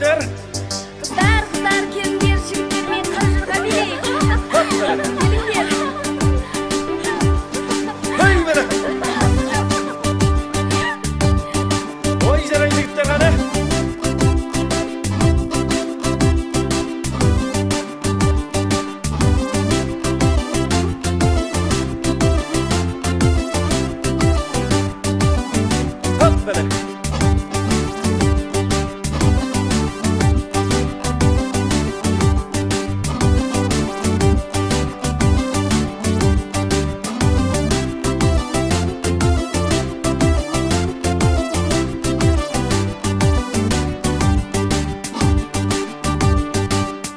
жігіттер? Қыздар, келіңдер, жігіттер, мен қара жорға билейік. Келіңдер. Ой, бәрі! Ой, жарай жігіттер қане? Хоп, бәрі!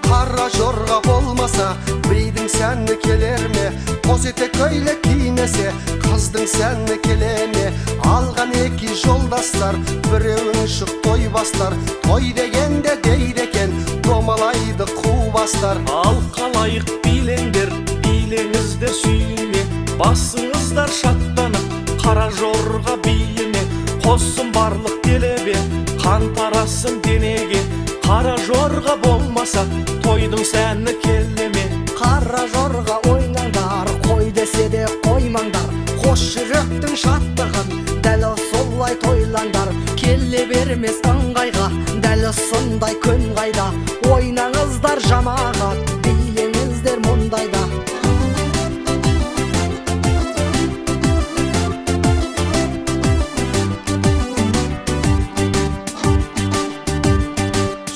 Қара жорға болмаса, бейдің сәні келер ме? Қос етек көйлек кимесе, қыздың сәні келе ме? Алған екі жолдастар, біреуін шық той бастар. Той дегенде дейді екен, домалайды қу бастар. Ал қалайық билеңдер, билеңіздер сүйіне, басыңыздар шаттанып, қара жорға биіне. Қосын барлық делебе, қан тарасын денеге. Қара жорға болмаса, тойдың сәні келеме. Қара жорға ойнаңдар, қой десе де қоймаңдар. Қош жүректің шаттығын, дәл солай тойлаңдар. Келе бермес ыңғайға, дәл сондай күн қайда. Ойнаңыздар жамағат, билеңіздер мұндайда.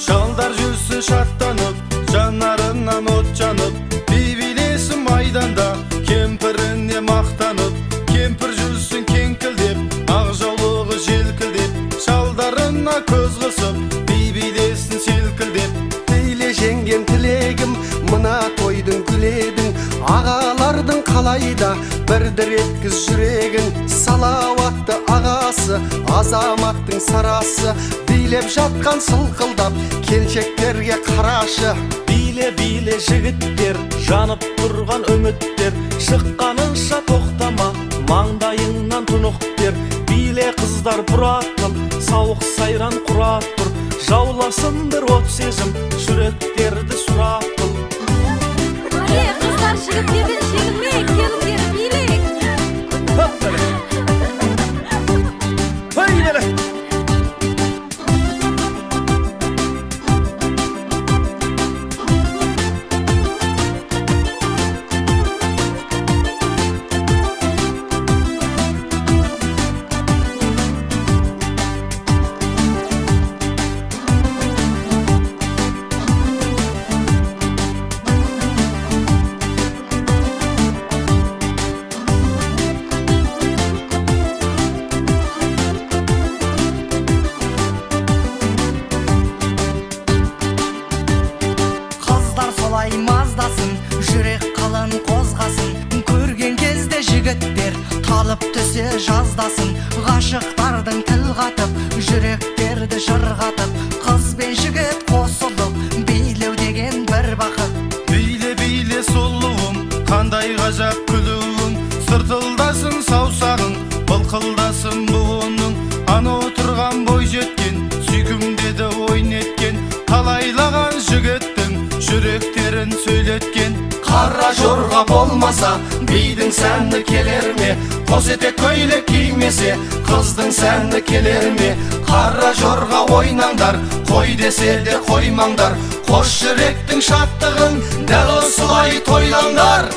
Шалдар жүрсін шаттанып, жанарынан от жанып, би-билесін майданда, кемпіріне мақтанып. Кемпір жүрсін кеңкілдеп, ақ жаулығы желкілдеп, шалдарына көз қысып, би-билесін селкілдеп. Дейле жеңген тілегім, мына тойдың күледің. Ағалардың қалайда бірдір еткіз жүрегін. Салауатты ағасы, азаматтың сарасы, билеп жатқан сылқылдап, келшектерге қарашы. Биле жігіттер, жанып тұрған үміттер, шыққанынша тоқтама, маңдайыңнан тұнық бер. Биле қыздар бұратыл, сауық сайран құрап тұр, жауласындар от сезім, жүректерді сұрап тұр. Қыздар, жігіттерден жеңілмейік, келіңдер, билейік. Хоп, бәрі! Ой, бәрі! Қыздар солай маздасын, жүрек қалын қозғасын. Көрген кезде жігіттер талып түсе жаздасын. Ғашықтардың тіл қатып, жүректерді жырғатып, қыз бен жігіт қосылып, билеу деген бір бақыт. Биле сұлуым, қандай ғажап күлуің, сыртылдасын саусағың, былқылдасын буының. Ана отырған бой жеткен, сүйкімдеді ойын еткен, талайлаған жігіттің жүректерін сөйлеткен. Қара жорға болмаса, бидің сәні келер ме? Қос етек көйлек кимесе, қыздың сәні келер ме? Қара жорға ойнаңдар, қой десе де қоймаңдар. Қош жүректің шаттығын, дәл осылай тойлаңдар.